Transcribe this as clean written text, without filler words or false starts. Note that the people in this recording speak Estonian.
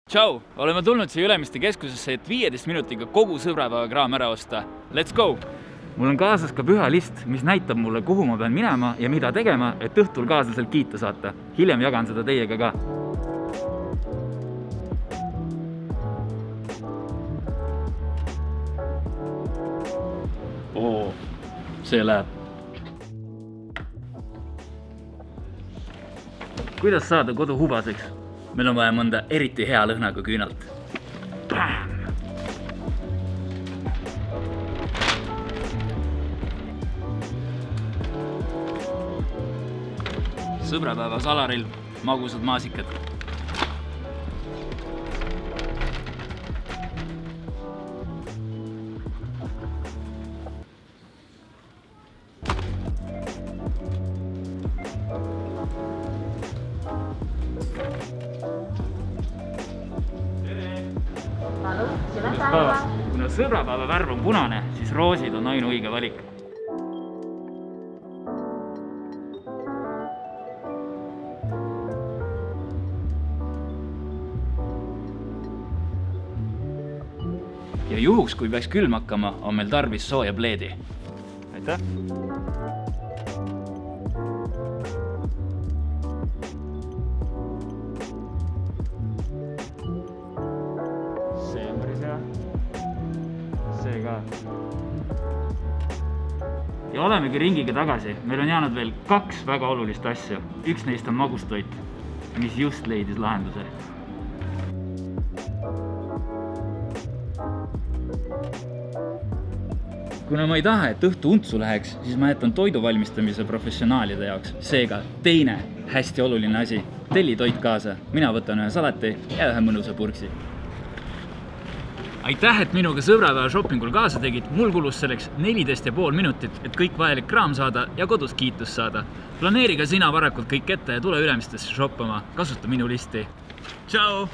Tšau, oleme tulnud siia Ülemiste keskusesse, et 15 minutiga kogu sõbrapäeva kraam ära osta. Let's go! Mul on kaasas ka püha list, mis näitab mulle, kuhu ma pean minema ja mida tegema, et õhtul kaaslaselt kiita saata. Hiljem jagan seda teiega ka. See läheb. Kuidas saada kodu hubaseks? Meil on vaja mõnda eriti hea lõhnaga küünalt. Sõbrapäeva salarilv, magusad maasikad. Kuna sõbrapäeva värv on punane, siis roosid on ainuõige valik. Ja juhuks, kui peaks külm hakkama, on meil tarvis sooja pleedi. Aitäh! See on päris hea. See ka. Ja olemegi ringiga tagasi. Meil on jäänud veel 2 väga olulist asja. Üks neist on magustoit, mis just leidis lahenduse. Kuna ma ei taha, et õhtu untsu läheks, siis ma jätan toidu valmistamise professionaalide jaoks. Seega teine hästi oluline asi. Telli toit kaasa. Mina võtan ühe salati ja ühe mõnusa purksi. Aitäh, et minuga sõbrapäeva shoppingul kaasa tegid. Mul kulus selleks 14,5 minutit, et kõik vajalik kraam saada ja kodus kiitus saada. Planeeri ka sina varakult kõik ette ja tule Ülemistesse shoppama. Kasuta minu listi. Tšau!